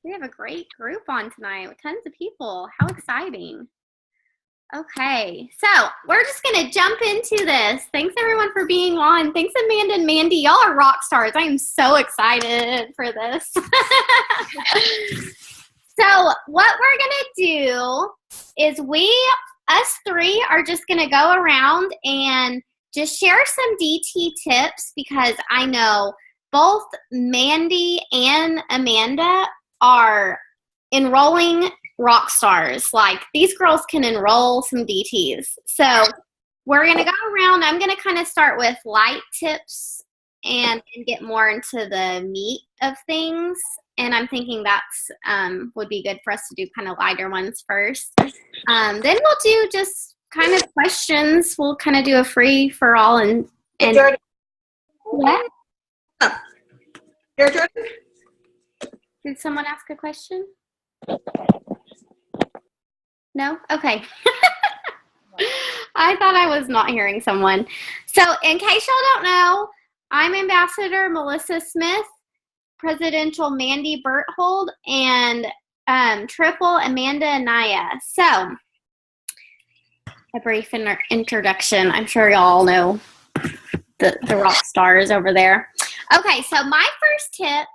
We have a great group on tonight with tons of people. How exciting. Okay, so we're just going to jump into this. Thanks, everyone, for being on. Thanks, Amanda and Mandy. Y'all are rock stars. I am so excited for this. So what we're going to do is us three are just going to go around and just share some DT tips, because I know both Mandy and Amanda are enrolling rock stars. Like, these girls can enroll some DTs. So we're going to go around. I'm going to kind of start with light tips and get more into the meat of things. And I'm thinking that's would be good for us to do kind of lighter ones first. Then we'll do just kind of questions. We'll kind of do a free for all and what? Your turn. Did someone ask a question? No? Okay. I thought I was not hearing someone. So in case y'all don't know, I'm Ambassador Melissa Smith, Presidential Mandy Berthold, and Triple Amanda Anaya. So a brief introduction. I'm sure y'all know the rock stars over there. Okay, so my first tip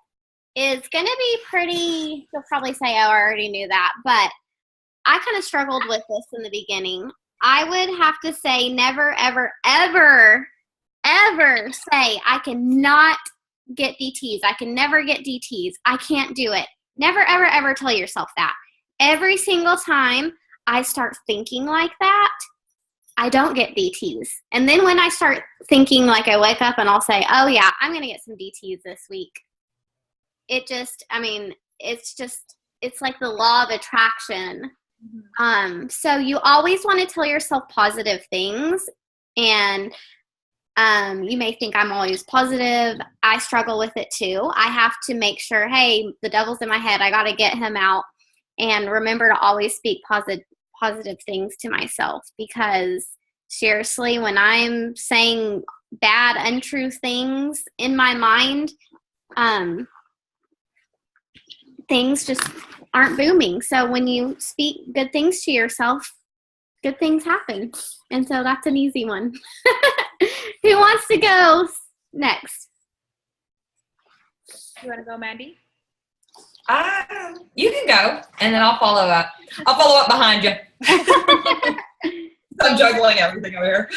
is going to be pretty, you'll probably say, oh, I already knew that, but I kind of struggled with this in the beginning. I would have to say never, ever, ever, ever say I cannot get DTs. I can never get DTs. I can't do it. Never, ever, ever tell yourself that. Every single time I start thinking like that, I don't get DTs. And then when I start thinking, like, I wake up and I'll say, oh yeah, I'm going to get some DTs this week. It just, I mean, it's like the law of attraction. So you always want to tell yourself positive things, and you may think I'm always positive. I struggle with it too. I have to make sure, hey, the devil's in my head. I got to get him out, and remember to always speak positive things to myself, because seriously, when I'm saying bad, untrue things in my mind, things just aren't booming. So when you speak good things to yourself, good things happen. And so that's an easy one. Who wants to go next? You want to go, Mandy? You can go, and then I'll follow up. I'll follow up behind you. I'm juggling everything over here.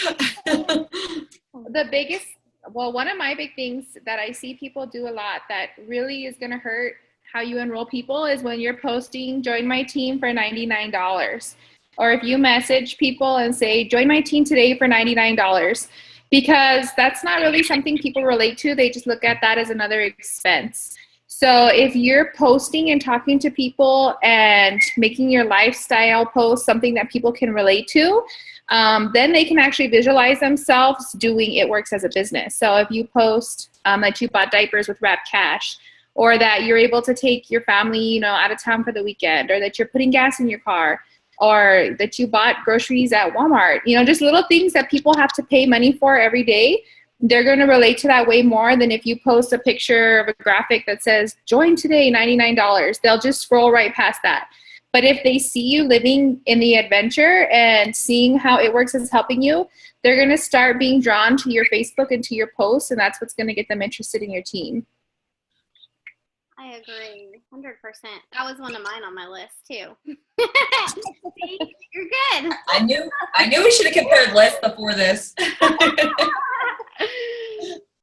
One of my big things that I see people do a lot that really is going to hurt how you enroll people is when you're posting, join my team for $99. Or if you message people and say, join my team today for $99, because that's not really something people relate to. They just look at that as another expense. So if you're posting and talking to people and making your lifestyle post something that people can relate to, then they can actually visualize themselves doing It Works as a business. So if you post that you bought diapers with wrapped cash, or that you're able to take your family, out of town for the weekend, or that you're putting gas in your car, or that you bought groceries at Walmart, just little things that people have to pay money for every day. They're going to relate to that way more than if you post a picture of a graphic that says, join today, $99. They'll just scroll right past that. But if they see you living in the adventure and seeing how It Works is helping you, they're going to start being drawn to your Facebook and to your posts, and that's what's going to get them interested in your team. I agree, 100%. That was one of mine on my list too. See, you're good. I knew we should have compared lists before this.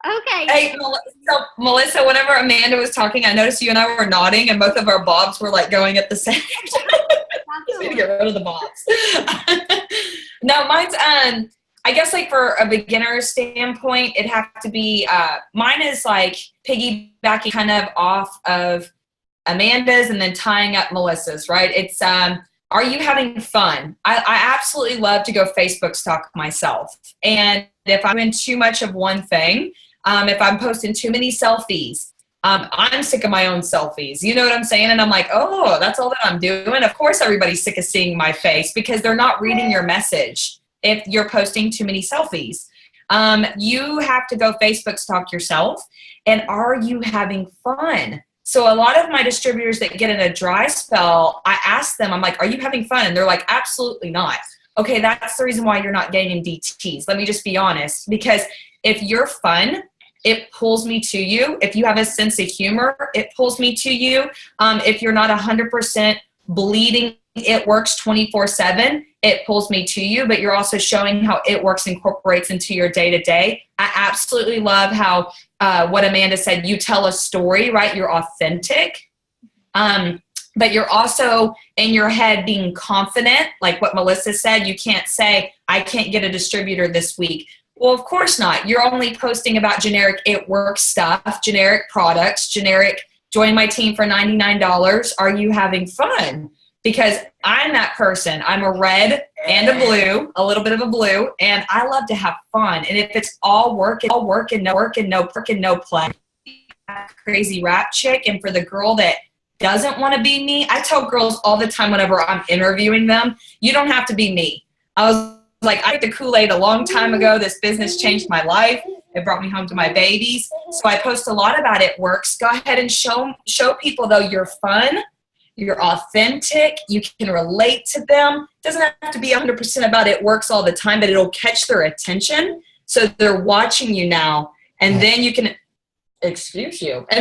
Okay. Hey, so Melissa, whenever Amanda was talking, I noticed you and I were nodding, and both of our bobs were like going at the same time. Just need to get rid of the bobs. No, mine's I guess like for a beginner standpoint, it'd have to be, mine is like piggybacking kind of off of Amanda's and then tying up Melissa's, right? It's, are you having fun? I absolutely love to go Facebook stalk myself. And if I'm in too much of one thing, if I'm posting too many selfies, I'm sick of my own selfies. You know what I'm saying? And I'm like, oh, that's all that I'm doing. Of course, everybody's sick of seeing my face because they're not reading your message. If you're posting too many selfies, you have to go Facebook stalk yourself. And are you having fun? So a lot of my distributors that get in a dry spell, I ask them, I'm like, are you having fun? And they're like, absolutely not. Okay, that's the reason why you're not getting in DTs. Let me just be honest. Because if you're fun, it pulls me to you. If you have a sense of humor, it pulls me to you. If you're not 100% bleeding, it works 24/7, it pulls me to you, but you're also showing how it works, incorporates into your day-to-day. I absolutely love how what Amanda said, you tell a story, right? You're authentic. But you're also in your head being confident, like what Melissa said. You can't say, I can't get a distributor this week. Well, of course not. You're only posting about generic it works stuff, generic products, generic join my team for $99. Are you having fun? Because I'm that person. I'm a red and a blue, a little bit of a blue, and I love to have fun. And if it's all work and no play, crazy rap chick. And for the girl that doesn't want to be me, I tell girls all the time whenever I'm interviewing them, you don't have to be me. I was like, I drank the Kool-Aid a long time ago. This business changed my life. It brought me home to my babies. So I post a lot about it works. Go ahead and show people, though, you're fun. You're authentic. You can relate to them. It doesn't have to be 100% about it works all the time, but it'll catch their attention. So they're watching you now. And then you can, and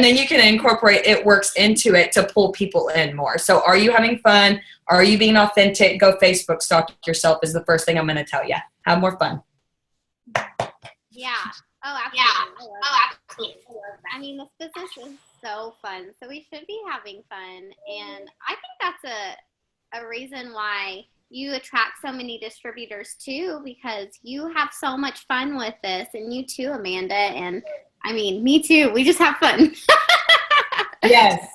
then you can incorporate it works into it to pull people in more. So are you having fun? Are you being authentic? Go Facebook stalk yourself is the first thing I'm going to tell you. Have more fun. Yeah. Oh, absolutely. Yeah. Absolutely. I mean, this business is so fun. So we should be having fun. And I think that's a reason why you attract so many distributors too, because you have so much fun with this, and you too, Amanda. And I mean, me too. We just have fun. Yes.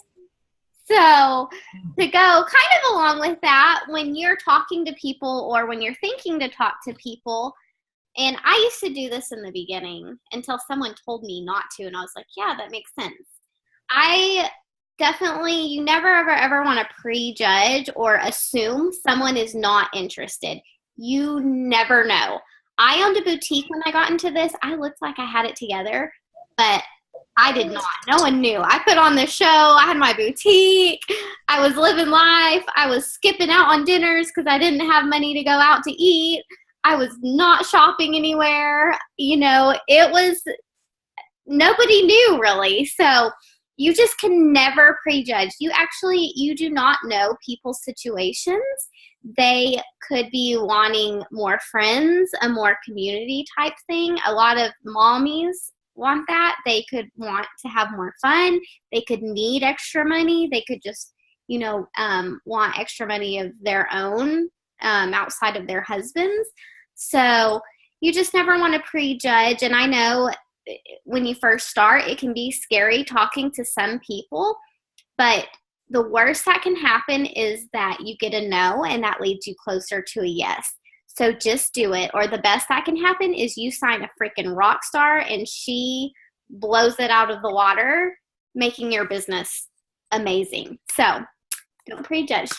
So to go kind of along with that, when you're talking to people or when you're thinking to talk to people, and I used to do this in the beginning until someone told me not to, and I was like, yeah, that makes sense. I definitely, you never, ever want to prejudge or assume someone is not interested. You never know. I owned a boutique when I got into this. I looked like I had it together, but I did not. No one knew. I put on the show. I had my boutique. I was living life. I was skipping out on dinners because I didn't have money to go out to eat. I was not shopping anywhere. You know, it was, nobody knew really. So you just can never prejudge. You do not know people's situations. They could be wanting more friends, a more community type thing. A lot of mommies want that. They could want to have more fun. They could need extra money. They could just, want extra money of their own outside of their husbands. So you just never want to prejudge. And I know when you first start, it can be scary talking to some people, but the worst that can happen is that you get a no, and that leads you closer to a yes. So just do it. Or the best that can happen is you sign a freaking rock star and she blows it out of the water, making your business amazing. So don't prejudge.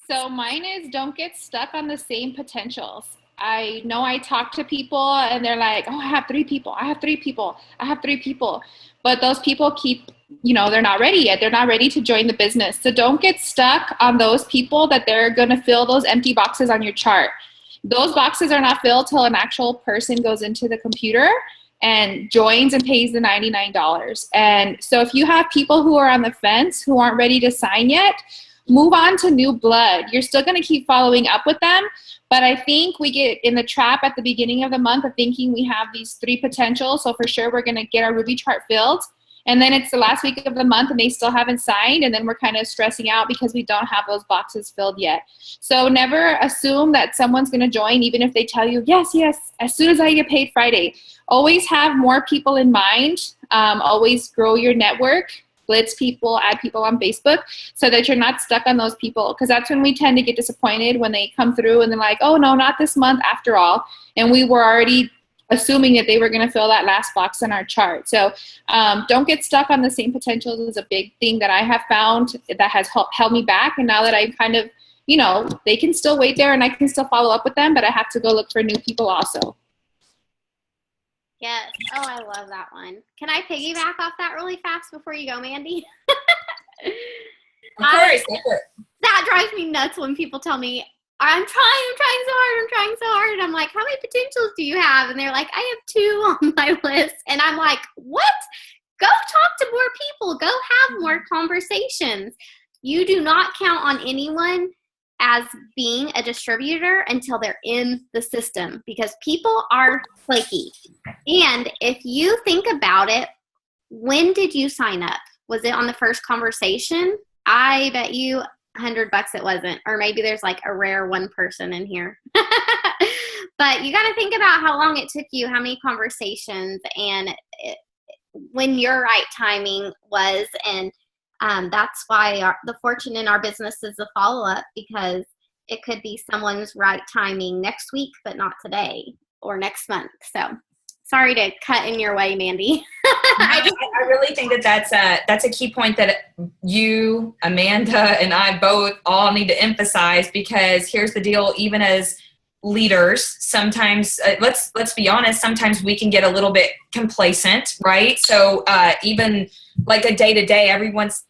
So mine is, don't get stuck on the same potentials. I know I talk to people and they're like, oh, I have 3 people. I have 3 people. I have 3 people. But those people keep, they're not ready yet. They're not ready to join the business. So don't get stuck on those people that they're going to fill those empty boxes on your chart. Those boxes are not filled till an actual person goes into the computer and joins and pays the $99. And so if you have people who are on the fence, who aren't ready to sign yet, move on to new blood. You're still going to keep following up with them. But I think we get in the trap at the beginning of the month of thinking we have these 3 potentials. So for sure, we're going to get our Ruby chart filled. And then it's the last week of the month and they still haven't signed. And then we're kind of stressing out because we don't have those boxes filled yet. So never assume that someone's going to join, even if they tell you, yes, as soon as I get paid Friday. Always have more people in mind. Always grow your network. Blitz people, add people on Facebook so that you're not stuck on those people, because that's when we tend to get disappointed when they come through and they're like, oh no, not this month after all. And we were already assuming that they were going to fill that last box on our chart. So don't get stuck on the same potentials is a big thing that I have found that has held me back. And now that I'm kind of, they can still wait there and I can still follow up with them, but I have to go look for new people also. Yes. Oh, I love that one. Can I piggyback off that really fast before you go, Mandy? Of course. That drives me nuts when people tell me, I'm trying so hard. I'm like, how many potentials do you have? And they're like, I have 2 on my list. And I'm like, what? Go talk to more people. Go have more conversations. You do not count on anyone as being a distributor until they're in the system, because people are flaky. And if you think about it, when did you sign up? Was it on the first conversation? I bet you $100 it wasn't, or maybe there's like a rare one person in here. But you got to think about how long it took you, how many conversations, and when your right timing was. And that's why the fortune in our business is the follow-up, because it could be someone's right timing next week, but not today or next month. So sorry to cut in your way, Mandy. I really think that's a key point that you, Amanda, and I both all need to emphasize, because here's the deal. Even as leaders, sometimes let's be honest, sometimes we can get a little bit complacent, right? So even like a day-to-day, everyone's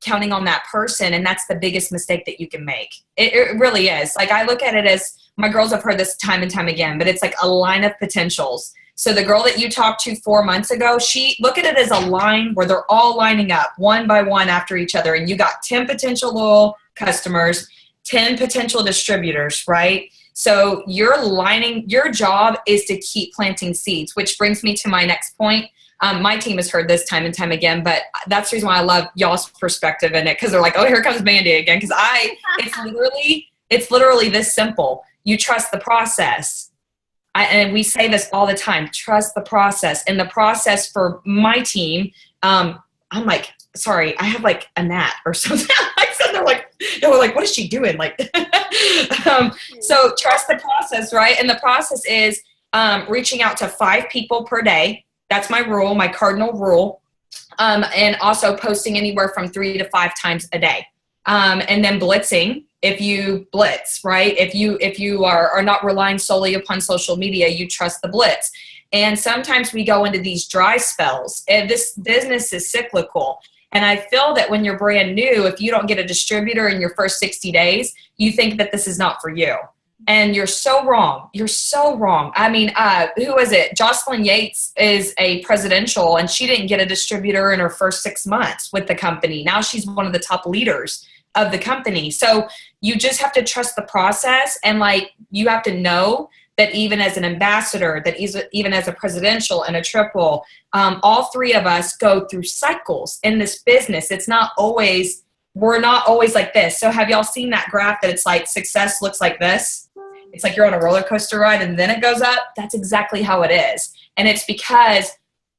counting on that person, and that's the biggest mistake that you can make. It really is. Like, I look at it as, my girls have heard this time and time again, but it's like a line of potentials. So the girl that you talked to 4 months ago, look at it as a line where they're all lining up one by one after each other. And you got 10 potential loyal customers, 10 potential distributors, right? So your job is to keep planting seeds, which brings me to my next point. My team has heard this time and time again, but that's the reason why I love y'all's perspective in it. Cause they're like, oh, here comes Mandy again. Cause it's literally this simple. You trust the process. And we say this all the time, trust the process. And the process for my team, I'm like, sorry, I have like a gnat or something. They're like, what is she doing? Like, so trust the process, right? And the process is reaching out to 5 people per day. That's my rule, my cardinal rule. And also posting anywhere from 3 to 5 times a day. And then blitzing. If you blitz, right? If you are not relying solely upon social media, you trust the blitz. And sometimes we go into these dry spells. And this business is cyclical. And I feel that when you're brand new, if you don't get a distributor in your first 60 days, you think that this is not for you. And you're so wrong. You're so wrong. I mean, who is it? Jocelyn Yates is a presidential, and she didn't get a distributor in her first 6 months with the company. Now she's one of the top leaders of the company. So you just have to trust the process. And like, you have to know that even as an ambassador, that even as a presidential and a triple, all 3 of us go through cycles in this business. We're not always like this. So have y'all seen that graph that it's like success looks like this? It's like you're on a roller coaster ride and then it goes up. That's exactly how it is. And it's because,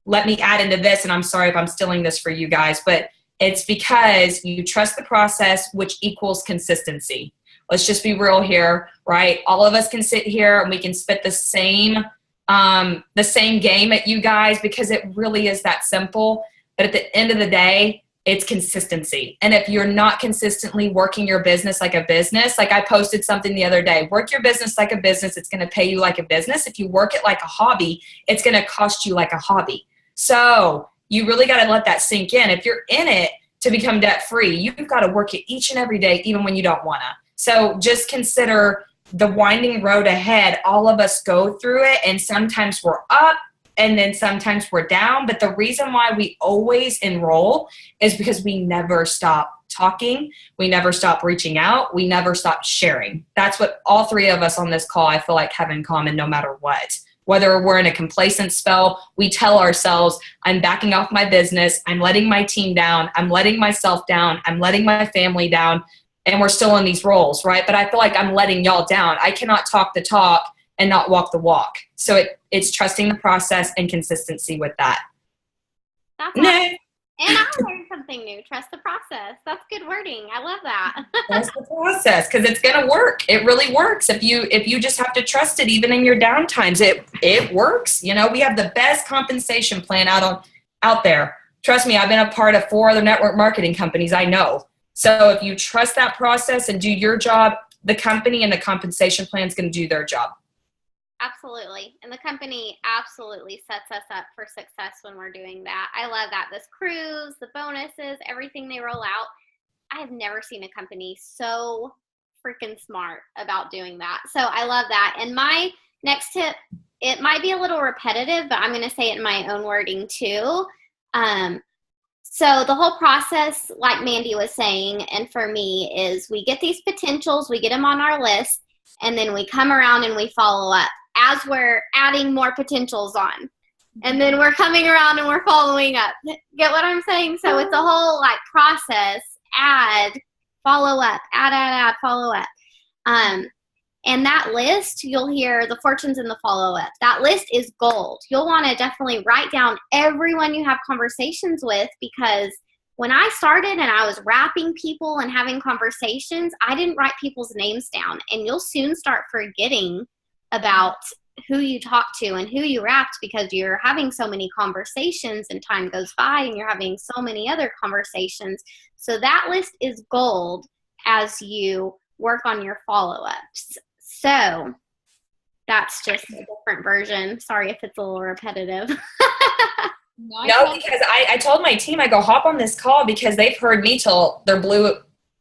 let me add into this, and I'm sorry if I'm stealing this for you guys, but it's because you trust the process, which equals consistency. Let's just be real here, right? All of us can sit here and we can spit the same game at you guys, because it really is that simple. But at the end of the day, it's consistency. And if you're not consistently working your business like a business, like I posted something the other day, work your business like a business, it's going to pay you like a business. If you work it like a hobby, it's going to cost you like a hobby. So you really got to let that sink in. If you're in it to become debt free, you've got to work it each and every day, even when you don't want to. So just consider the winding road ahead. All of us go through it, and sometimes we're up and then sometimes we're down. But the reason why we always enroll is because we never stop talking. We never stop reaching out. We never stop sharing. That's what all 3 of us on this call, I feel like, have in common, no matter what. Whether we're in a complacent spell, we tell ourselves, I'm backing off my business. I'm letting my team down. I'm letting myself down. I'm letting my family down. And we're still in these roles, right? But I feel like I'm letting y'all down. I cannot talk the talk and not walk the walk. So it's trusting the process and consistency with that. That's awesome. And I learned something new. Trust the process. That's good wording. I love that. Trust the process, because it's going to work. It really works. If you just have to trust it, even in your down times, it works. You know, we have the best compensation plan out there. Trust me, I've been a part of 4 other network marketing companies. I know. So if you trust that process and do your job, the company and the compensation plan is going to do their job. Absolutely. And the company absolutely sets us up for success when we're doing that. I love that. This cruise, the bonuses, everything they roll out. I have never seen a company so freaking smart about doing that. So I love that. And my next tip, it might be a little repetitive, but I'm going to say it in my own wording too. So the whole process, like Mandy was saying, and for me, is we get these potentials, we get them on our list, and then we come around and we follow up as we're adding more potentials on. And then we're coming around and we're following up. Get what I'm saying? So it's a whole like process, add, follow up, add, follow up. And that list, you'll hear the fortunes in the follow-up. That list is gold. You'll want to definitely write down everyone you have conversations with, because when I started and I was wrapping people and having conversations, I didn't write people's names down. And you'll soon start forgetting about who you talked to and who you wrapped, because you're having so many conversations and time goes by and you're having so many other conversations. So that list is gold as you work on your follow-ups. So that's just a different version. Sorry if it's a little repetitive. No, because I told my team, I go, hop on this call, because they've heard me till they're blue,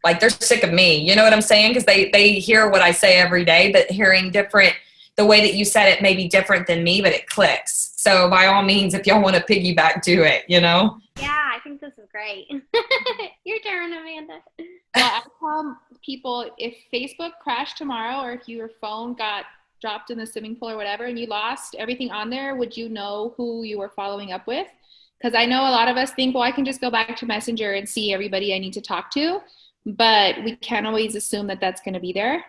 like they're sick of me. You know what I'm saying? Because they hear what I say every day, but hearing different, the way that you said it may be different than me, but it clicks. So by all means, if y'all want to piggyback, do it, you know? Yeah, I think this is great. Your turn, Amanda. Well, I tell people, if Facebook crashed tomorrow, or if your phone got dropped in the swimming pool or whatever, and you lost everything on there, would you know who you were following up with? Because I know a lot of us think, well, I can just go back to Messenger and see everybody I need to talk to, but we can't always assume that that's going to be there.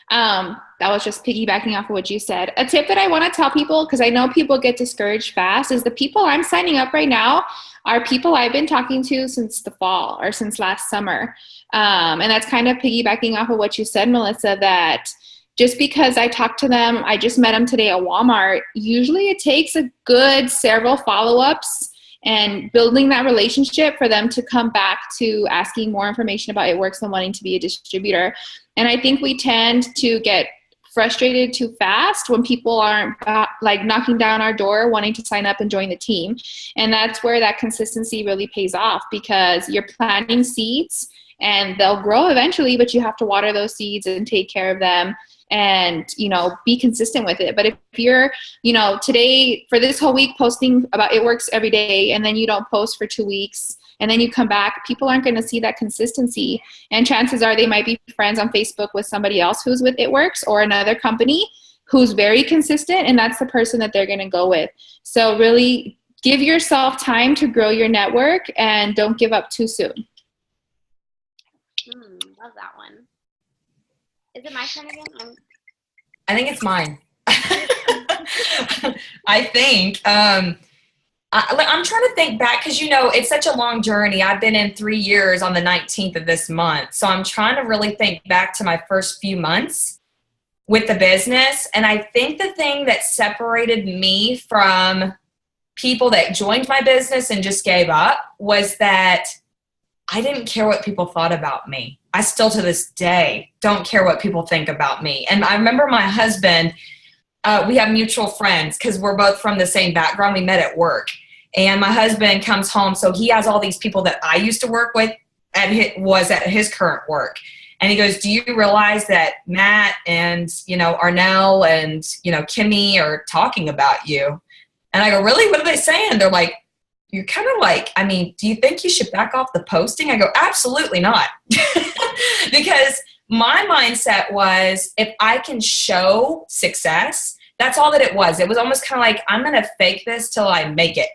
That was just piggybacking off of what you said. A tip that I want to tell people, because I know people get discouraged fast, is the people I'm signing up right now are people I've been talking to since the fall or since last summer. And that's kind of piggybacking off of what you said, Melissa, that just because I talked to them, I just met them today at Walmart, usually it takes a good several follow-ups and building that relationship for them to come back to asking more information about It Works and wanting to be a distributor. And I think we tend to get frustrated too fast when people aren't like knocking down our door wanting to sign up and join the team. And that's where that consistency really pays off, because you're planting seeds and they'll grow eventually, but you have to water those seeds and take care of them and, you know, be consistent with it. But if you're, you know, today for this whole week posting about It Works every day, and then you don't post for 2 weeks, and then you come back, people aren't going to see that consistency. And chances are they might be friends on Facebook with somebody else who's with It Works or another company who's very consistent, and that's the person that they're going to go with. So really give yourself time to grow your network and don't give up too soon. Love that one. Is it my turn again? I think it's mine. I think. I'm trying to think back, because, you know, it's such a long journey. I've been in 3 years on the 19th of this month. So I'm trying to really think back to my first few months with the business. And I think the thing that separated me from people that joined my business and just gave up was that I didn't care what people thought about me. I still to this day don't care what people think about me. And I remember my husband, we have mutual friends because we're both from the same background. We met at work. And my husband comes home, so he has all these people that I used to work with was at his current work. And he goes, do you realize that Matt and, you know, Arnell and, you know, Kimmy are talking about you? And I go, really? What are they saying? They're like, you're kind of like, I mean, do you think you should back off the posting? I go, absolutely not. Because my mindset was, if I can show success, that's all that it was. It was almost kind of like, I'm going to fake this till I make it.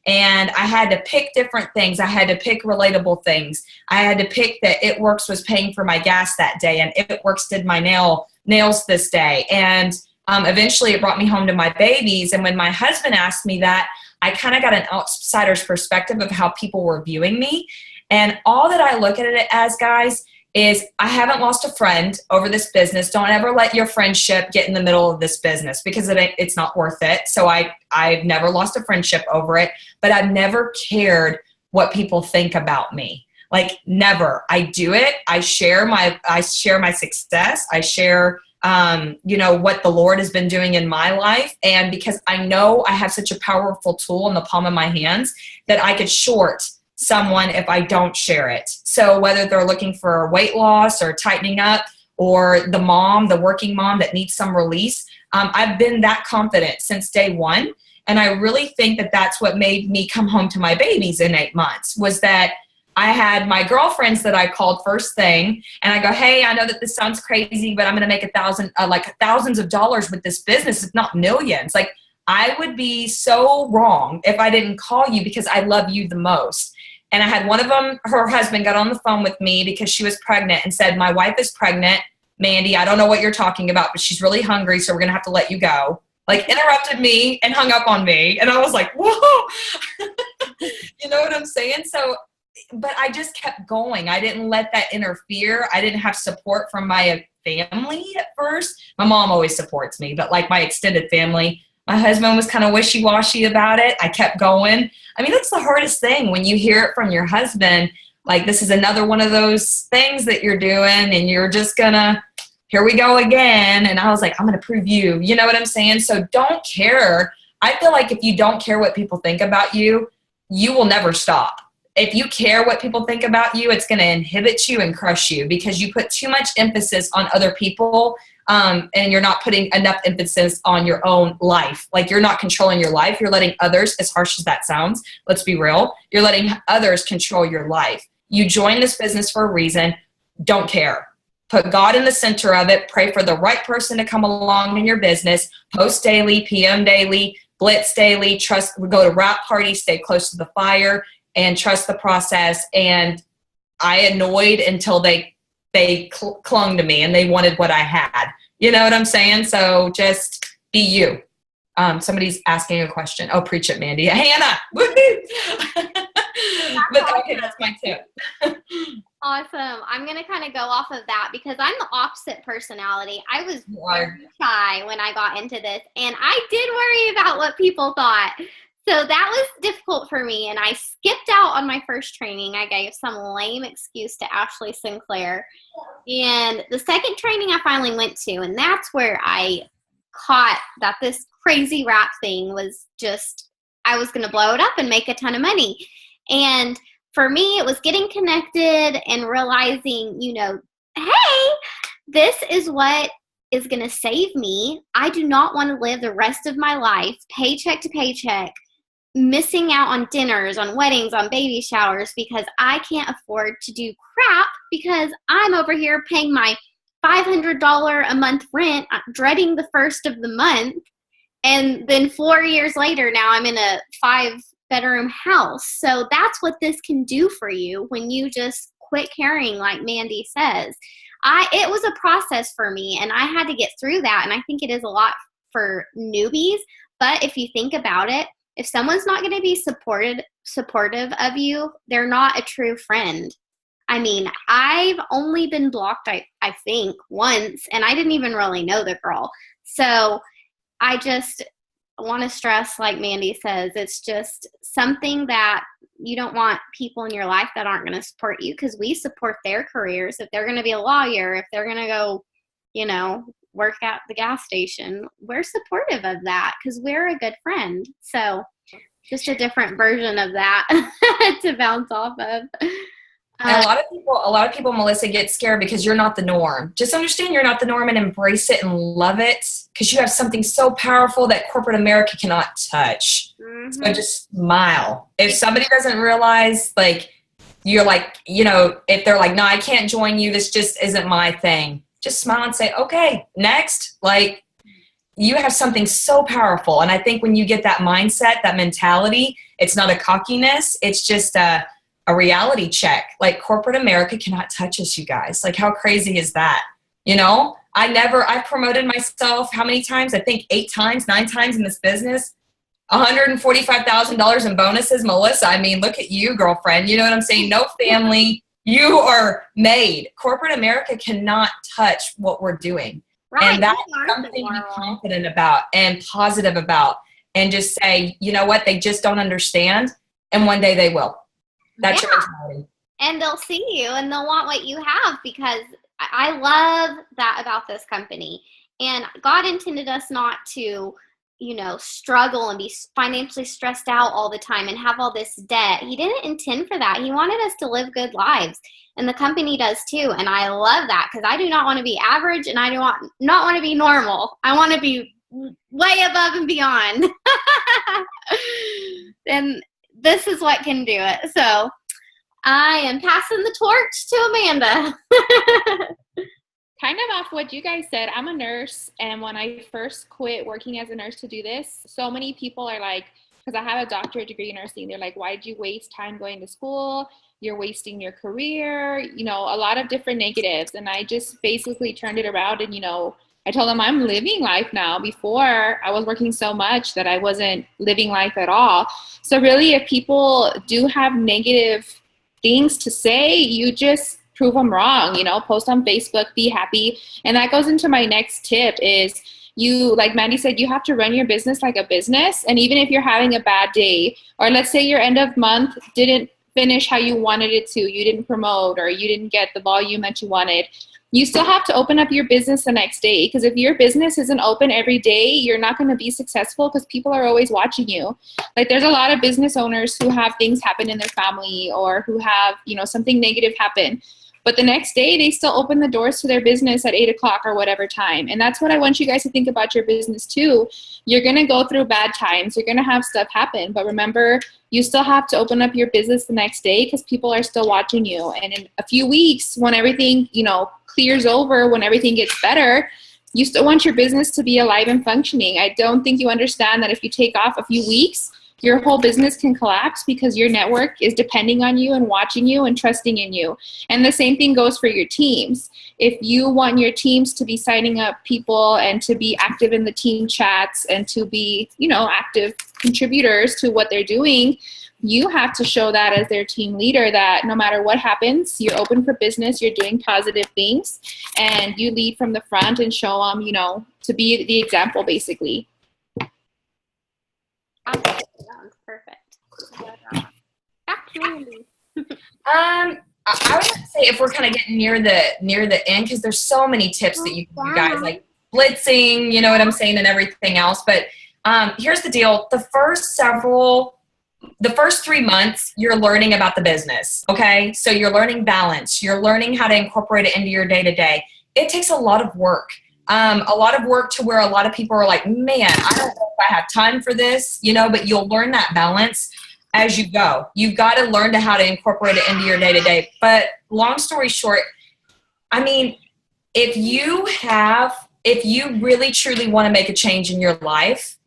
And I had to pick different things. I had to pick relatable things. I had to pick that It Works was paying for my gas that day, and It Works did my nails this day. And eventually it brought me home to my babies. And when my husband asked me that, I kind of got an outsider's perspective of how people were viewing me. And all that I look at it as, guys, is I haven't lost a friend over this business. Don't ever let your friendship get in the middle of this business, because it's not worth it. So I've never lost a friendship over it, but I've never cared what people think about me. Like, never. I do it. I share my success. I share what the Lord has been doing in my life. And because I know I have such a powerful tool in the palm of my hands that I could short someone if I don't share it. So whether they're looking for weight loss or tightening up, or the working mom that needs some release, I've been that confident since day one. And I really think that that's what made me come home to my babies in 8 months, was that I had my girlfriends that I called first thing, and I go, hey, I know that this sounds crazy, but I'm going to make thousands of dollars with this business, if not millions. Like, I would be so wrong if I didn't call you because I love you the most. And I had one of them, her husband got on the phone with me because she was pregnant and said, my wife is pregnant, Mandy, I don't know what you're talking about, but she's really hungry, so we're going to have to let you go. Like, interrupted me and hung up on me. And I was like, whoa, you know what I'm saying? So, but I just kept going. I didn't let that interfere. I didn't have support from my family at first. My mom always supports me, but like my extended family, my husband was kind of wishy-washy about it. I kept going. I mean, that's the hardest thing when you hear it from your husband. Like, this is another one of those things that you're doing and you're just gonna, here we go again. And I was like, I'm going to prove you. You know what I'm saying? So don't care. I feel like if you don't care what people think about you, you will never stop. If you care what people think about you, it's going to inhibit you and crush you because you put too much emphasis on other people, and you're not putting enough emphasis on your own life. Like, you're not controlling your life. You're letting others, as harsh as that sounds, let's be real, you're letting others control your life. You joined this business for a reason. Don't care. Put God in the center of it. Pray for the right person to come along in your business. Post daily, PM daily, blitz daily. Trust. Go to wrap parties. Stay close to the fire and trust the process. And I annoyed until they clung to me and they wanted what I had. You know what I'm saying? So just be you. Somebody's asking a question. Oh, preach it, Mandy. Hannah. Woohoo! But okay, that's my tip. Awesome. I'm going to kind of go off of that because I'm the opposite personality. I was very shy when I got into this, and I did worry about what people thought. So that was difficult for me, and I skipped out on my first training. I gave some lame excuse to Ashley Sinclair. And the second training I finally went to, and that's where I caught that this crazy rap thing was just, I was going to blow it up and make a ton of money. And for me, it was getting connected and realizing, hey, this is what is going to save me. I do not want to live the rest of my life paycheck to paycheck, missing out on dinners, on weddings, on baby showers because I can't afford to do crap because I'm over here paying my $500 a month rent, dreading the first of the month. And then 4 years later, now I'm in a 5-bedroom house. So that's what this can do for you when you just quit caring, like Mandy says. It was a process for me, and I had to get through that, and I think it is a lot for newbies. But if you think about it, if someone's not going to be supportive of you, they're not a true friend. I mean, I've only been blocked, I think, once, and I didn't even really know the girl. So I just want to stress, like Mandy says, it's just something that you don't want people in your life that aren't going to support you, because we support their careers. If they're going to be a lawyer, if they're going to go, work at the gas station, we're supportive of that because we're a good friend. So just a different version of that to bounce off of. And a lot of people, Melissa, get scared because you're not the norm. Just understand you're not the norm and embrace it and love it because you have something so powerful that corporate America cannot touch. Mm-hmm. So just smile. If somebody doesn't realize, you're if they're like, no, I can't join you, this just isn't my thing, just smile and say, okay, next. You have something so powerful. And I think when you get that mindset, that mentality, it's not a cockiness. It's just a reality check. Corporate America cannot touch us, you guys. How crazy is that? I've promoted myself how many times? I think 8 times, 9 times in this business. $145,000 in bonuses, Melissa. I mean, look at you, girlfriend. You know what I'm saying? No family. You are made. Corporate America cannot touch what we're doing. Right. And that's something to be confident about and positive about and just say, you know what? They just don't understand. And one day they will. That's your mentality. And they'll see you and they'll want what you have because I love that about this company. And God intended us not to, struggle and be financially stressed out all the time and have all this debt. He didn't intend for that. He wanted us to live good lives. And the company does too. And I love that because I do not want to be average and I do not want to be normal. I want to be way above and beyond. And this is what can do it. So I am passing the torch to Amanda. Kind of off what you guys said, I'm a nurse, and when I first quit working as a nurse to do this, so many people are like, because I have a doctorate degree in nursing, they're like, why'd you waste time going to school? You're wasting your career, a lot of different negatives. And I just basically turned it around and, I told them I'm living life now. Before, I was working so much that I wasn't living life at all. So really, if people do have negative things to say, you just prove them wrong, post on Facebook, be happy. And that goes into my next tip is you, like Mandy said, you have to run your business like a business. And even if you're having a bad day, or let's say your end of month didn't finish how you wanted it to, you didn't promote or you didn't get the volume that you wanted, you still have to open up your business the next day. Because if your business isn't open every day, you're not going to be successful because people are always watching you. Like there's a lot of business owners who have things happen in their family or who have, something negative happen. But the next day, they still open the doors to their business at 8 o'clock or whatever time. And that's what I want you guys to think about your business too. You're going to go through bad times. You're going to have stuff happen. But remember, you still have to open up your business the next day because people are still watching you. And in a few weeks, when everything, clears over, when everything gets better, you still want your business to be alive and functioning. I don't think you understand that if you take off a few weeks, your whole business can collapse because your network is depending on you and watching you and trusting in you. And the same thing goes for your teams. If you want your teams to be signing up people and to be active in the team chats and to be, active contributors to what they're doing, you have to show that as their team leader that no matter what happens, you're open for business, you're doing positive things, and you lead from the front and show them, to be the example basically. Absolutely. That was perfect. Absolutely. I would say if we're kind of getting near the end, because there's so many tips that you can do, guys, like blitzing, you know what I'm saying, and everything else. But here's the deal: the first 3 months, you're learning about the business. Okay, so you're learning balance. You're learning how to incorporate it into your day to day. It takes a lot of work. To where a lot of people are like, man, I don't know if I have time for this, but you'll learn that balance as you go. You've got to learn how to incorporate it into your day to day. But long story short, I mean, if you really truly want to make a change in your life,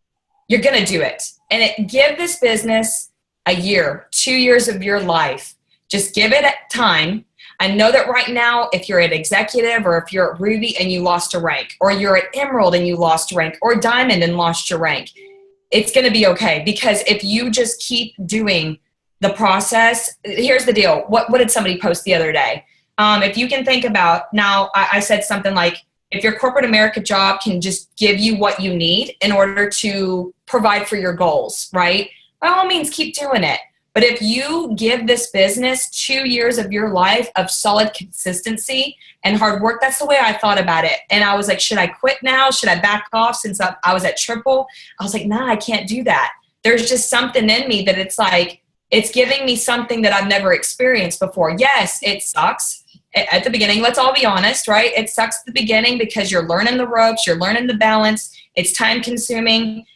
you're going to do it. And give this business a year, 2 years of your life. Just give it time. I know that right now, if you're at executive or if you're at Ruby and you lost a rank, or you're at Emerald and you lost a rank, or Diamond and lost your rank, it's going to be okay. Because if you just keep doing the process, here's the deal. What did somebody post the other day? If you can think about, now I said something like, if your corporate America job can just give you what you need in order to provide for your goals, right? By all means, keep doing it. But if you give this business 2 years of your life of solid consistency and hard work, that's the way I thought about it. And I was like, should I quit now? Should I back off since I was at triple? I was like, nah, I can't do that. There's just something in me that it's like, it's giving me something that I've never experienced before. Yes, it sucks at the beginning. Let's all be honest, right? It sucks at the beginning because you're learning the ropes, you're learning the balance. It's time consuming,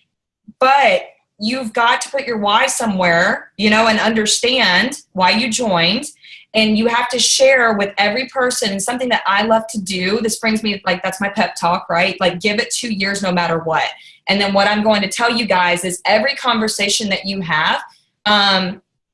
but you've got to put your why somewhere, and understand why you joined. And you have to share with every person something that I love to do. This brings me, that's my pep talk, right? Like, give it 2 years no matter what. And then what I'm going to tell you guys is every conversation that you have,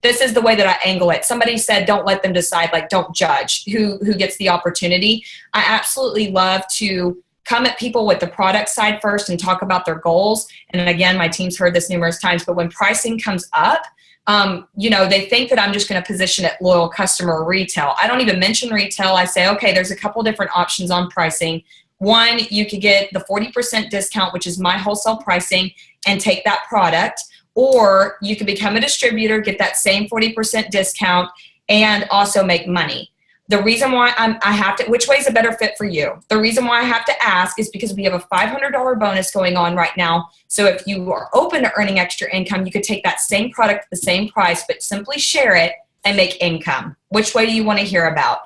this is the way that I angle it. Somebody said, don't let them decide, don't judge who gets the opportunity. I absolutely love to come at people with the product side first and talk about their goals. And again, my team's heard this numerous times, but when pricing comes up, they think that I'm just going to position it loyal customer or retail. I don't even mention retail. I say, okay, there's a couple different options on pricing. One, you could get the 40% discount, which is my wholesale pricing, and take that product. Or you could become a distributor, get that same 40% discount, and also make money. The reason why I have to, which way is a better fit for you? The reason why I have to ask is because we have a $500 bonus going on right now. So if you are open to earning extra income, you could take that same product at the same price, but simply share it and make income. Which way do you want to hear about?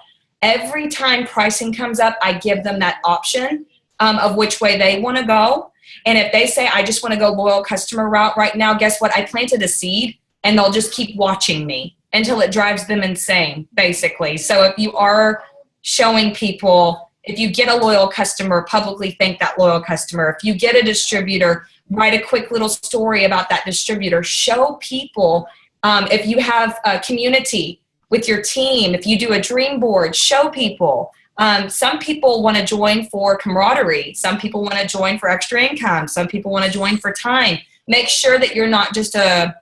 Every time pricing comes up, I give them that option of which way they want to go. And if they say, I just want to go loyal customer route right now, guess what? I planted a seed and they'll just keep watching me until it drives them insane, basically. So if you are showing people, if you get a loyal customer, publicly thank that loyal customer. If you get a distributor, write a quick little story about that distributor. Show people, if you have a community with your team, if you do a dream board, show people. Some people want to join for camaraderie. Some people want to join for extra income. Some people want to join for time. Make sure that you're not just a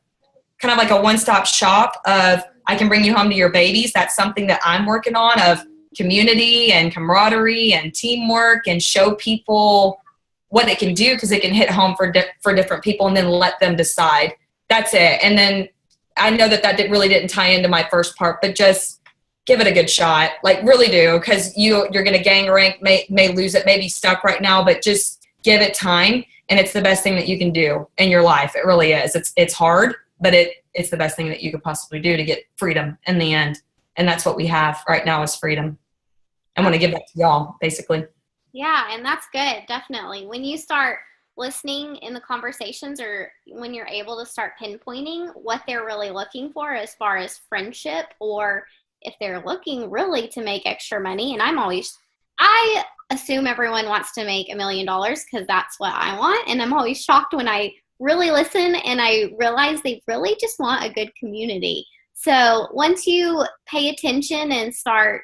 kind of like a one-stop shop of I can bring you home to your babies. That's something that I'm working on, of community and camaraderie and teamwork, and show people what it can do, because it can hit home for different people, and then let them decide. That's it. And then I know that really didn't tie into my first part, but just give it a good shot. Like, really do, because you're going to gang rank, may lose it, may be stuck right now, but just give it time. And it's the best thing that you can do in your life. It really is. It's hard, but it's the best thing that you could possibly do to get freedom in the end. And that's what we have right now, is freedom. I want to give that to y'all, basically. Yeah, and that's good, definitely. When you start listening in the conversations, or when you're able to start pinpointing what they're really looking for as far as friendship, or if they're looking really to make extra money. And I assume everyone wants to make $1 million because that's what I want. And I'm always shocked when I really listen and I realize they really just want a good community. So once you pay attention and start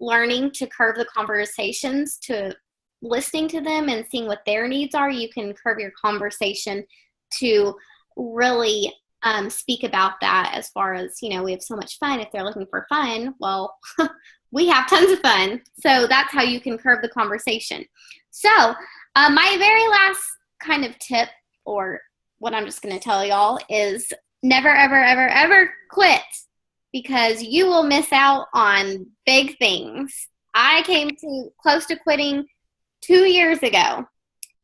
learning to curve the conversations to listening to them and seeing what their needs are, you can curve your conversation to really speak about that, as far as, we have so much fun. If they're looking for fun, well, we have tons of fun. So that's how you can curve the conversation. So my very last kind of tip, or what I'm just going to tell y'all, is never, ever, ever, ever quit, because you will miss out on big things. I came close to quitting 2 years ago,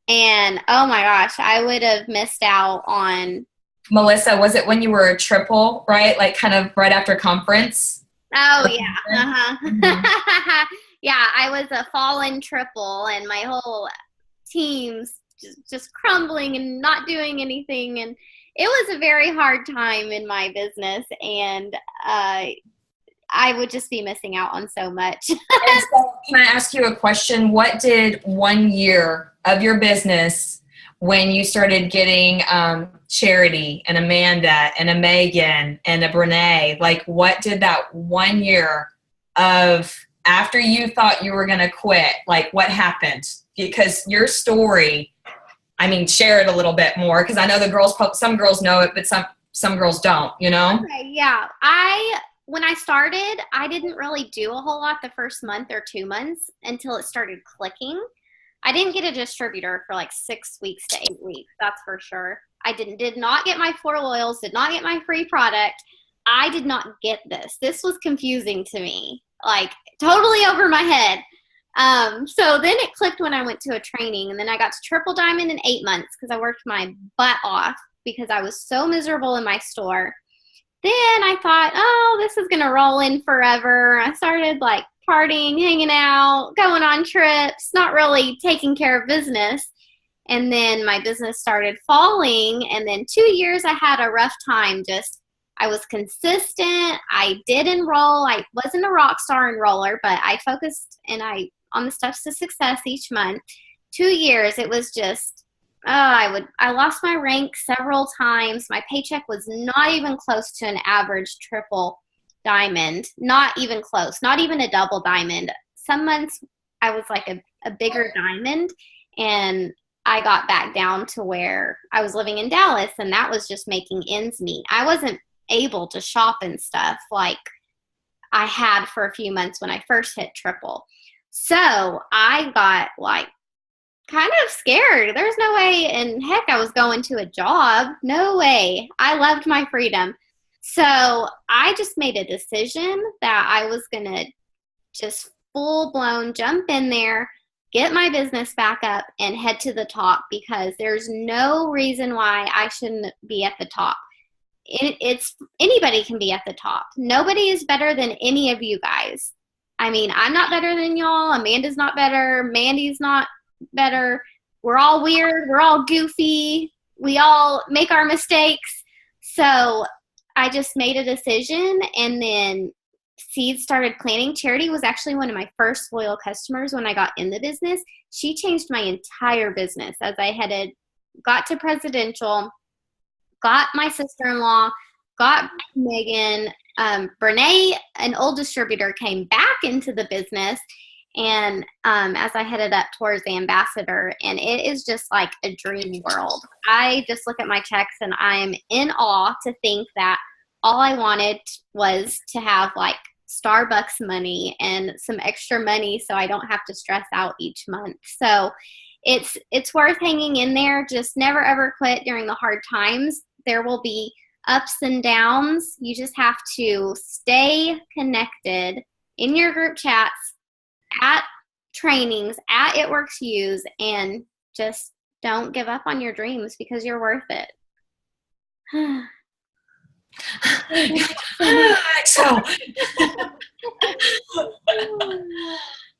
and oh my gosh, I would have missed out on. Melissa, was it when you were a triple, right? Like kind of right after conference? Oh yeah. Uh-huh. Mm-hmm. Yeah, I was a fallen triple, and my whole team's just crumbling and not doing anything, and it was a very hard time in my business, and I would just be missing out on so much. And so, can I ask you a question? What did 1 year of your business, when you started getting Charity and Amanda and a Megan and a Brene, like, what did that 1 year of, after you thought you were going to quit, like, what happened? Because your story, I mean, share it a little bit more, because I know some girls know it, but some girls don't, Okay, yeah. When I started, I didn't really do a whole lot the first month or 2 months until it started clicking. I didn't get a distributor for like 6 weeks to 8 weeks, that's for sure. I did not get my 4 loyals, did not get my free product. I did not get this. This was confusing to me, like totally over my head. So then it clicked when I went to a training, and then I got to triple diamond in 8 months because I worked my butt off because I was so miserable in my store. Then I thought, oh, this is going to roll in forever. I started like partying, hanging out, going on trips, not really taking care of business. And then my business started falling. And then 2 years I had a rough time. I was consistent. I did enroll. I wasn't a rock star enroller, but I focused on the steps to success each month. 2 years, it was just, I lost my rank several times. My paycheck was not even close to an average triple diamond. Not even close. Not even a double diamond. Some months I was like a bigger diamond, and I got back down to where I was living in Dallas, and that was just making ends meet. I wasn't able to shop and stuff like I had for a few months when I first hit triple. So I got like kind of scared. There's no way in heck I was going to a job. No way. I loved my freedom. So I just made a decision that I was going to just full blown jump in there, get my business back up, and head to the top, because there's no reason why I shouldn't be at the top. It's anybody can be at the top. Nobody is better than any of you guys. I mean, I'm not better than y'all. Amanda's not better. Mandy's not better. We're all weird. We're all goofy. We all make our mistakes. So I just made a decision, and then Seeds started planning. Charity was actually one of my first loyal customers when I got in the business. She changed my entire business as I got to presidential, got my sister-in-law, got Megan. Brene, an old distributor, came back into the business, and as I headed up towards the ambassador, and it is just like a dream world. I just look at my checks and I'm in awe to think that all I wanted was to have like Starbucks money and some extra money so I don't have to stress out each month. So it's worth hanging in there. Just never ever quit during the hard times. There will be ups and downs. You just have to stay connected in your group chats, at trainings, at It Works Use, and just don't give up on your dreams, because you're worth it. So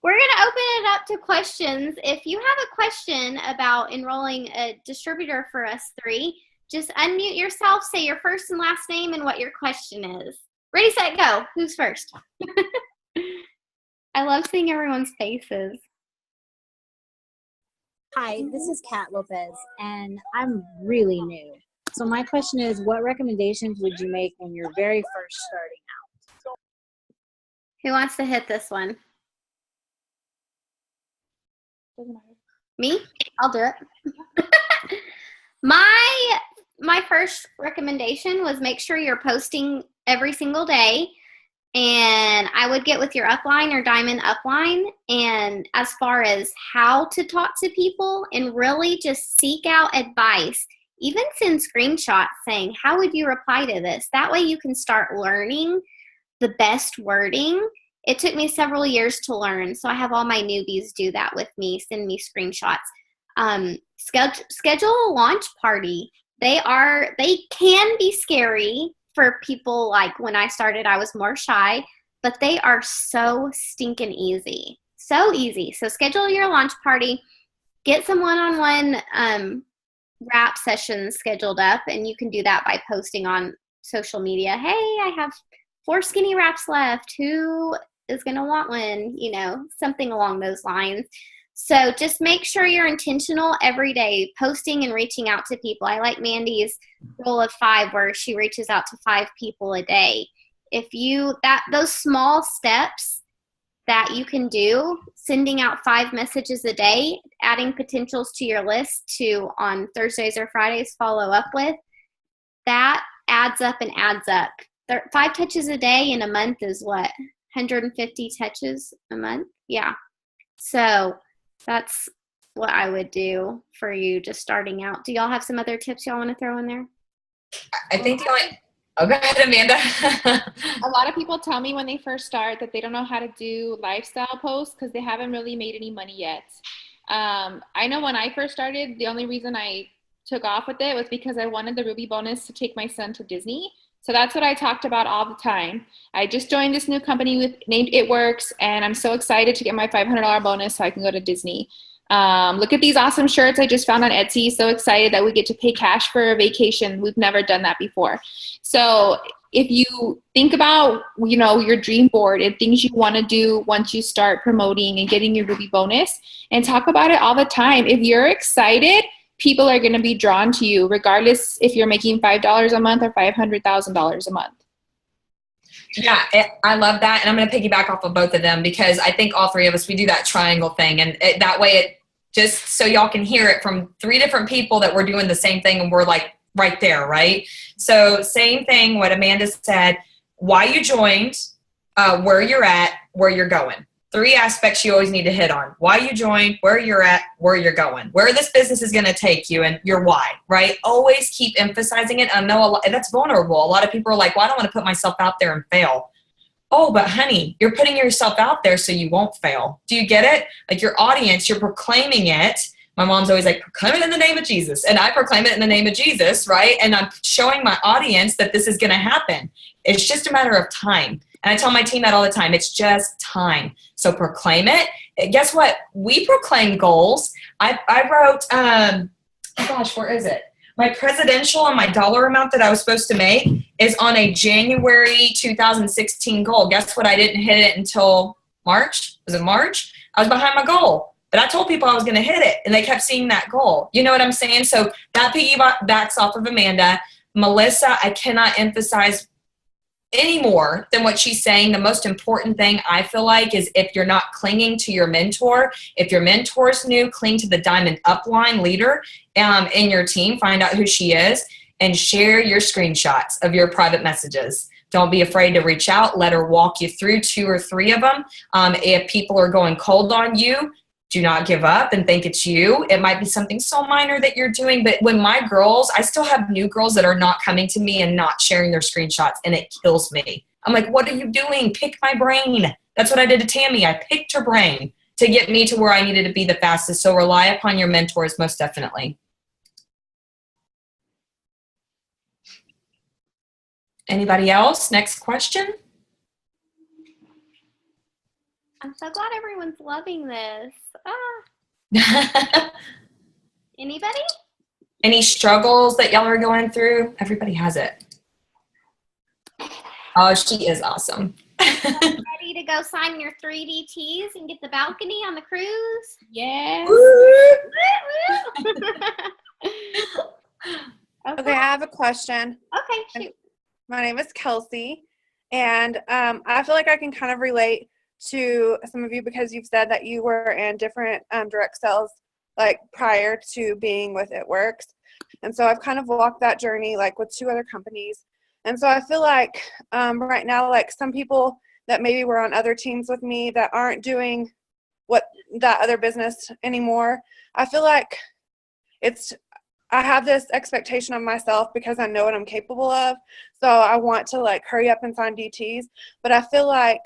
we're going to open it up to questions. If you have a question about enrolling a distributor for us three, just unmute yourself, say your first and last name and what your question is. Ready, set, go. Who's first? I love seeing everyone's faces. Hi, this is Kat Lopez, and I'm really new. So my question is, what recommendations would you make when you're very first starting out? Who wants to hit this one? Me? I'll do it. My first recommendation was make sure you're posting every single day, and I would get with your upline or diamond upline, and as far as how to talk to people, and really just seek out advice. Even send screenshots saying, how would you reply to this? That way you can start learning the best wording. It took me several years to learn, so I have all my newbies do that with me, send me screenshots. Schedule a launch party. They can be scary for people. Like when I started, I was more shy, but they are so stinking easy. So easy. So schedule your launch party, get some one-on-one wrap sessions scheduled up, and you can do that by posting on social media. Hey, I have 4 skinny wraps left. Who is going to want one? You know, something along those lines. So just make sure you're intentional every day, posting and reaching out to people. I like Mandy's rule of 5, where she reaches out to 5 people a day. Those small steps that you can do, sending out 5 messages a day, adding potentials to your list to on Thursdays or Fridays follow up with, that adds up and adds up. 5 touches a day in a month is what? 150 touches a month? Yeah. So that's what I would do for you just starting out. Do y'all have some other tips y'all want to throw in there? I think the only... Oh, go ahead, Amanda. A lot of people tell me when they first start that they don't know how to do lifestyle posts because they haven't really made any money yet. I know when I first started, the only reason I took off with it was because I wanted the Ruby bonus to take my son to Disney. So that's what I talked about all the time. I just joined this new company named It Works, and I'm so excited to get my $500 bonus so I can go to Disney. Look at these awesome shirts I just found on Etsy. So excited that we get to pay cash for a vacation. We've never done that before. So if you think about, your dream board and things you want to do once you start promoting and getting your Ruby bonus, and talk about it all the time. If you're excited, people are going to be drawn to you, regardless if you're making $5 a month or $500,000 a month. Yeah, I love that. And I'm going to piggyback off of both of them, because I think all 3 of us, we do that triangle thing. And that way it just so y'all can hear it from 3 different people that we're doing the same thing, and we're like right there, right? So same thing, what Amanda said, why you joined, where you're at, where you're going. 3 aspects you always need to hit on: why you joined, where you're at, where you're going, where this business is going to take you, and your why, right? Always keep emphasizing it. I know that's vulnerable. A lot of people are like, well, I don't want to put myself out there and fail. Oh, but honey, you're putting yourself out there so you won't fail. Do you get it? Like, your audience, you're proclaiming it. My mom's always like, proclaim it in the name of Jesus. And I proclaim it in the name of Jesus, right? And I'm showing my audience that this is going to happen. It's just a matter of time. And I tell my team that all the time. It's just time. So proclaim it. Guess what? We proclaim goals. I wrote, oh gosh, where is it? My presidential and my dollar amount that I was supposed to make is on a January 2016 goal. Guess what? I didn't hit it until March. Was it March? I was behind my goal. But I told people I was going to hit it, and they kept seeing that goal. You know what I'm saying? So that piggybacks off of Amanda. Melissa, I cannot emphasize any more than what she's saying. The most important thing I feel like is, if you're not clinging to your mentor, if your mentor's new, cling to the diamond upline leader in your team. Find out who she is and share your screenshots of your private messages. Don't be afraid to reach out. Let her walk you through 2 or 3 of them. If people are going cold on you, do not give up and think it's you. It might be something so minor that you're doing. But when my girls, I still have new girls that are not coming to me and not sharing their screenshots, and it kills me. I'm like, what are you doing? Pick my brain. That's what I did to Tammy. I picked her brain to get me to where I needed to be the fastest. So rely upon your mentors, most definitely. Anybody else? Next question. I'm so glad everyone's loving this. Anybody? Any struggles that y'all are going through? Everybody has it. Oh, she is awesome. Ready to go sign your 3D tees and get the balcony on the cruise? Yes. Okay, I have a question. Okay, shoot. My name is Kelsey, and I feel like I can kind of relate to some of you because you've said that you were in different direct sales like prior to being with It Works. And so I've kind of walked that journey like with 2 other companies. And so I feel like right now, like some people that maybe were on other teams with me that aren't doing what that other business anymore, I feel like I have this expectation of myself because I know what I'm capable of. So I want to like hurry up and sign DTs. But I feel like,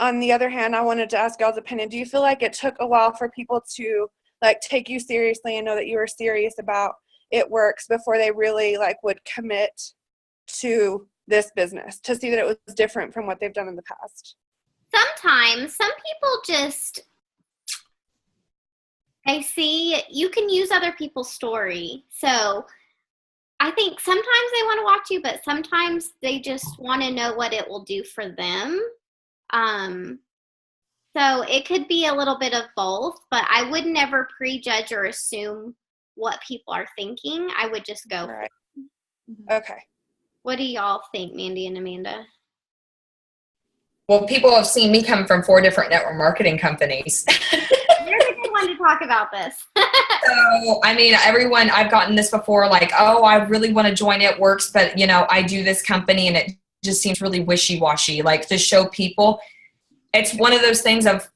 on the other hand, I wanted to ask y'all's opinion. Do you feel like it took a while for people to like take you seriously and know that you were serious about It Works before they really like would commit to this business, to see that it was different from what they've done in the past? Sometimes some people just, they see you can use other people's story. So I think sometimes they want to watch you, but sometimes they just want to know what it will do for them. So it could be a little bit of both, but I would never prejudge or assume what people are thinking. I would just go. Right. Okay. What do y'all think, Mandy and Amanda? Well, people have seen me come from 4 different network marketing companies. You're the good one to talk about this. So, I mean, everyone, I've gotten this before, like, oh, I really want to join It Works, but, you know, I do this company and it just seems really wishy-washy. Like, to show people, it's one of those things of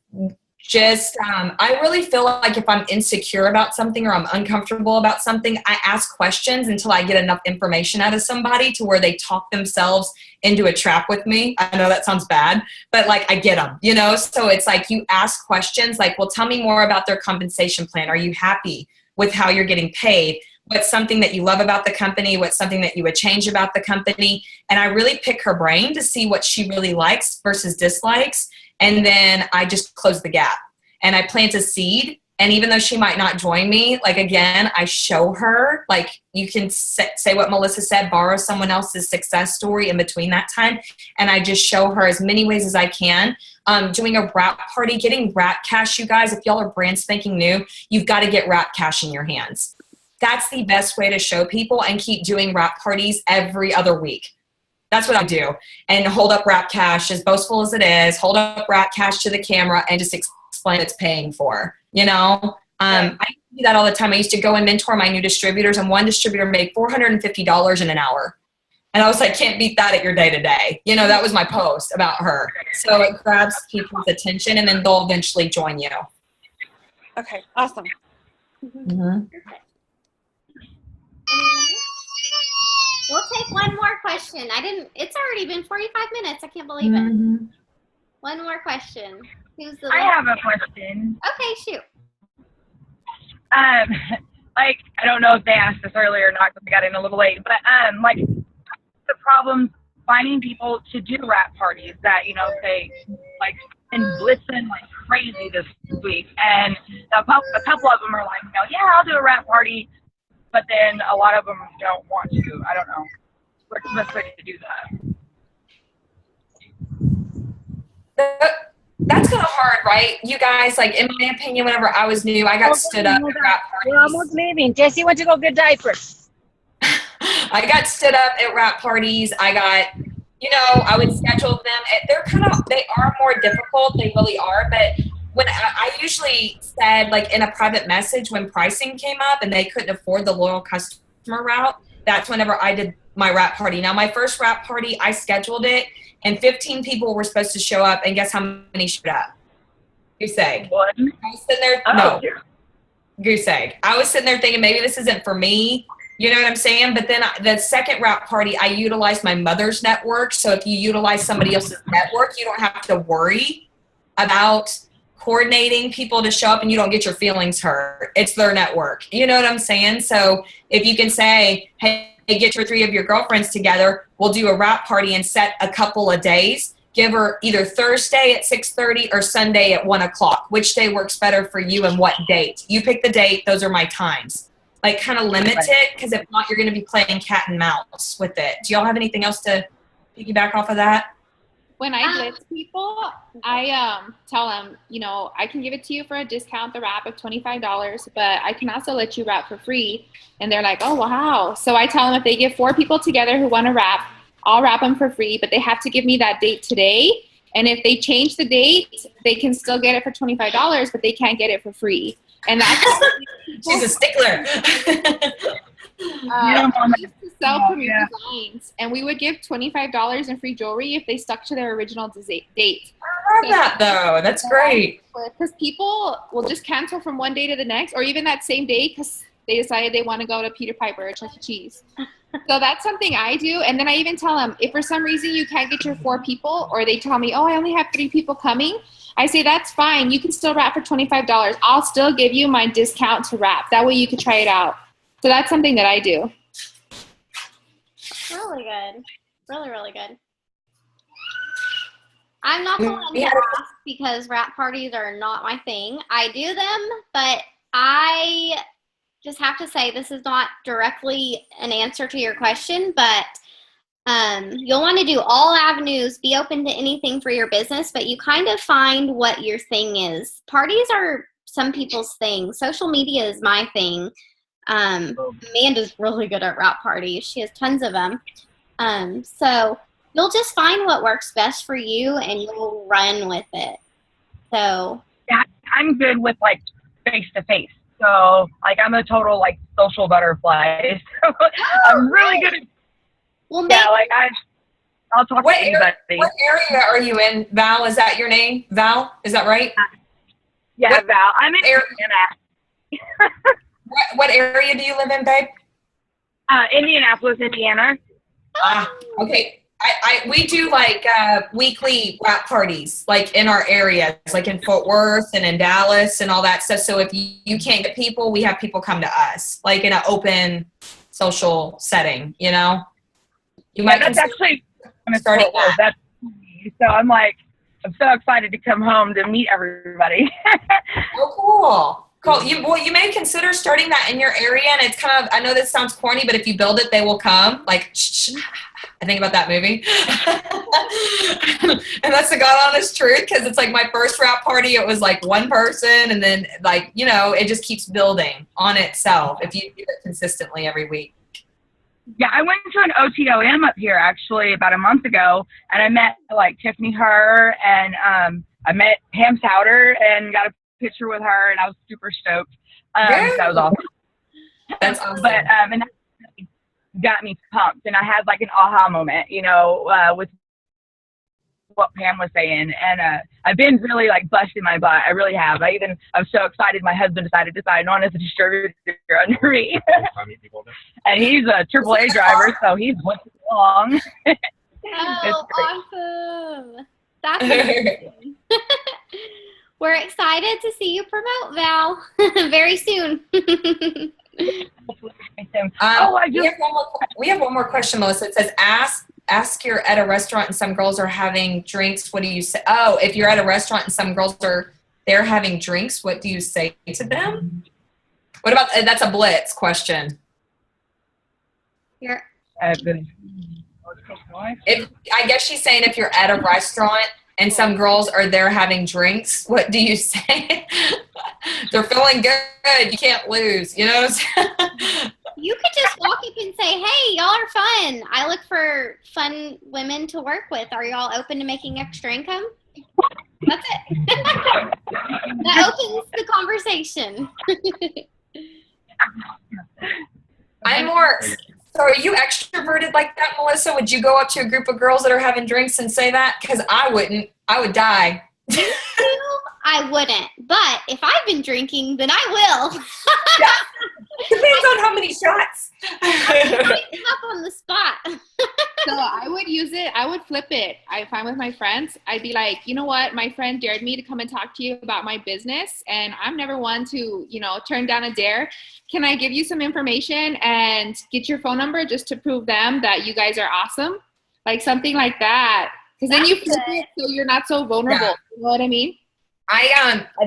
just, I really feel like if I'm insecure about something or I'm uncomfortable about something, I ask questions until I get enough information out of somebody to where they talk themselves into a trap with me. I know that sounds bad, but like I get them, you know? So it's like you ask questions like, well, tell me more about their compensation plan. Are you happy with how you're getting paid? What's something that you love about the company? What's something that you would change about the company? And I really pick her brain to see what she really likes versus dislikes. And then I just close the gap and I plant a seed. And even though she might not join me, like, again, I show her, like, you can say what Melissa said, borrow someone else's success story in between that time. And I just show her as many ways as I can. Doing a wrap party, getting wrap cash, you guys, if y'all are brand spanking new, you've got to get wrap cash in your hands. That's the best way to show people, and keep doing wrap parties every other week. That's what I do. And hold up wrap cash, as boastful as it is, hold up wrap cash to the camera and just explain what it's paying for, you know? I do that all the time. I used to go and mentor my new distributors, and one distributor made $450 in an hour. And I was like, can't beat that at your day-to-day. You know, that was my post about her. So it grabs people's attention, and then they'll eventually join you. Okay, awesome. Mm-hmm. We'll take one more question. It's already been 45 minutes. I can't believe it. One more question. I have a question. Okay, shoot. Like, I don't know if they asked this earlier or not because I got in a little late, but like the problems finding people to do wrap parties that, you know, say like been blitzing like crazy this week, and a couple of them are like, you know, yeah, I'll do a wrap party, but then a lot of them don't want to. I don't know. What's the best way to do that? That's kind of hard, right? You guys, like, in my opinion, whenever I was new, I got stood up at wrap parties. We're almost leaving. Jesse went to go get diapers. I got stood up at wrap parties. I got, you know, I would schedule them. They are more difficult. They really are. But when I usually said, like, in a private message when pricing came up and they couldn't afford the loyal customer route, that's whenever I did my wrap party. Now, my first wrap party, I scheduled it, and 15 people were supposed to show up, and guess how many showed up? Goose egg. What? I was sitting there, no, goose egg. I was sitting there thinking maybe this isn't for me. You know what I'm saying? But then the second wrap party, I utilized my mother's network. So if you utilize somebody else's network, you don't have to worry about coordinating people to show up and you don't get your feelings hurt. It's their network. You know what I'm saying? So if you can say, hey, get 2 or 3 of your girlfriends together, we'll do a wrap party and set a couple of days. Give her either Thursday at 6:30 or Sunday at 1 o'clock. Which day works better for you and what date? You pick the date. Those are my times. Like, kind of limit it, because if not, you're going to be playing cat and mouse with it. Do y'all have anything else to piggyback off of that? When I blitz people, I tell them, you know, I can give it to you for a discount, the wrap of $25, but I can also let you wrap for free. And they're like, oh, wow. So I tell them if they get 4 people together who want to wrap, I'll wrap them for free, but they have to give me that date today. And if they change the date, they can still get it for $25, but they can't get it for free. And that's she's a stickler. We used to sell premiere designs, and we would give $25 in free jewelry if they stuck to their original date. I love that, though. That's great. Because people will just cancel from one day to the next, or even that same day because they decided they want to go to Peter Piper or Chuck E. Cheese. So that's something I do. And then I even tell them, if for some reason you can't get your 4 people, or they tell me, oh, I only have 3 people coming, I say, that's fine. You can still wrap for $25. I'll still give you my discount to wrap. That way you can try it out. So that's something that I do. Really good. Really, really good. I'm not the one to ask because wrap parties are not my thing. I do them, but I just have to say this is not directly an answer to your question, but you'll want to do all avenues, be open to anything for your business, but you kind of find what your thing is. Parties are some people's thing. Social media is my thing. Amanda's really good at wrap parties. She has tons of them. So you'll just find what works best for you and you'll run with it. So yeah, I'm good with like face to face. So like I'm a total like social butterfly. So I'm really good at I'll talk to anybody. What area are you in, Val? Is that your name? Val? Is that right? Yeah, Val. I'm in Indiana. What area do you live in, babe? Indianapolis, Indiana. Okay. We do like weekly wrap parties, like in our areas, like in Fort Worth and in Dallas and all that stuff. So if you can't get people, we have people come to us, like in an open social setting, you know? That's actually starting that. That's so I'm so excited to come home to meet everybody. Oh, cool. You may consider starting that in your area, and it's kind of, I know this sounds corny, but if you build it, they will come. Like, I think about that movie. And that's the God honest truth, because it's like my first wrap party, it was like one person, and then like, you know, it just keeps building on itself if you do it consistently every week. Yeah, I went to an OTOM up here actually about a month ago, and I met like Tiffany Herr, and I met Pam Souter and got a picture with her, and I was super stoked. That was awesome. That's awesome. But got me pumped, and I had like an aha moment, with what Pam was saying, and I've been really like busting my butt. I really have. I'm so excited. My husband decided to sign on as a distributor under me, and he's a AAA driver, so he's what's along. Oh, awesome! That's amazing. We're excited to see you promote, Val, very soon. We have one more question, Melissa. It says, ask you're at a restaurant and some girls are having drinks. What do you say? Oh, if you're at a restaurant and some girls they're having drinks, what do you say to them? What about, that's a blitz question. I guess she's saying if you're at a restaurant and some girls are there having drinks, what do you say? They're feeling good. You can't lose. You know what I'm saying? You could just walk up and say, hey, y'all are fun. I look for fun women to work with. Are y'all open to making extra income? That's it. That opens the conversation. So are you extroverted like that, Melissa? Would you go up to a group of girls that are having drinks and say that? Because I wouldn't. I would die. I wouldn't. But if I've been drinking, then I will. Yeah. Depends on how many shots. Up on the spot. So I would use it. I would flip it. If I'm with my friends, I'd be like, you know what? My friend dared me to come and talk to you about my business, and I'm never one to, turn down a dare. Can I give you some information and get your phone number just to prove them that you guys are awesome? Like something like that. Because then you flip it so you're not so vulnerable. Yeah. You know what I mean?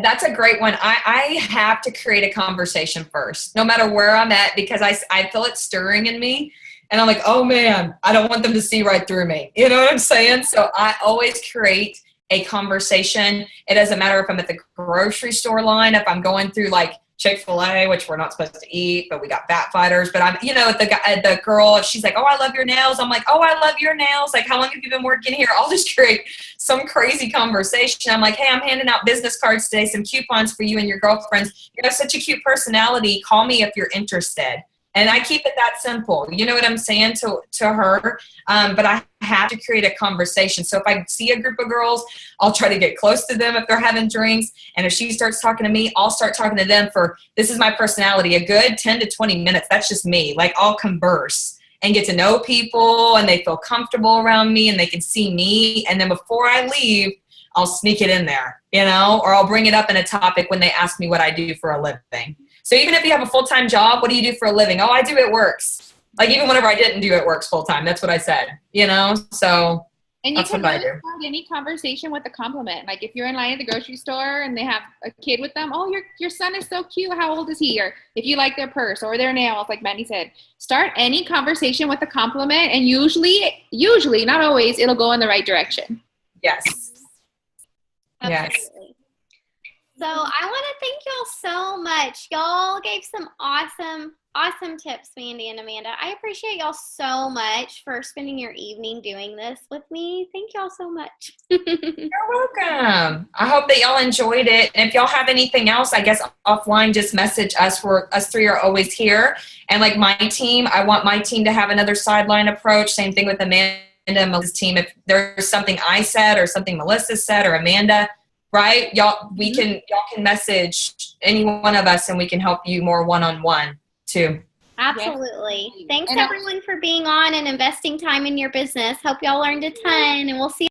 That's a great one. I have to create a conversation first, no matter where I'm at, because I feel it stirring in me. And I'm like, oh man, I don't want them to see right through me. You know what I'm saying? So I always create a conversation. It doesn't matter if I'm at the grocery store line, if I'm going through like Chick-fil-A, which we're not supposed to eat, but we got fat fighters. But I'm, the girl, if she's like, oh, I love your nails. I'm like, oh, I love your nails. Like, how long have you been working here? I'll just create some crazy conversation. I'm like, hey, I'm handing out business cards today, some coupons for you and your girlfriends. You have such a cute personality. Call me if you're interested. And I keep it that simple. You know what I'm saying to her? But I have to create a conversation. So if I see a group of girls, I'll try to get close to them if they're having drinks. And if she starts talking to me, I'll start talking to them this is my personality, a good 10 to 20 minutes. That's just me. Like I'll converse and get to know people, and they feel comfortable around me and they can see me. And then before I leave, I'll sneak it in there, or I'll bring it up in a topic when they ask me what I do for a living. So even if you have a full-time job, what do you do for a living? Oh, I do It Works. Like even whenever I didn't do It Works full-time, that's what I said, so and you can really start any conversation with a compliment. Like if you're in line at the grocery store and they have a kid with them, oh, your son is so cute. How old is he? Or if you like their purse or their nails, like Mandy said, start any conversation with a compliment, and usually, not always, it'll go in the right direction. Yes. Absolutely. Yes. So I want to thank y'all so much. Y'all gave some awesome tips, Mandy and Amanda. I appreciate y'all so much for spending your evening doing this with me. Thank y'all so much. You're welcome. I hope that y'all enjoyed it. And if y'all have anything else, I guess offline, just message us. Us three are always here. And like my team, I want my team to have another sideline approach. Same thing with Amanda and Melissa's team. If there's something I said or something Melissa said or Amanda, right? Y'all can message any one of us and we can help you more one-on-one too. Absolutely. Thanks everyone for being on and investing time in your business. Hope y'all learned a ton, and we'll see you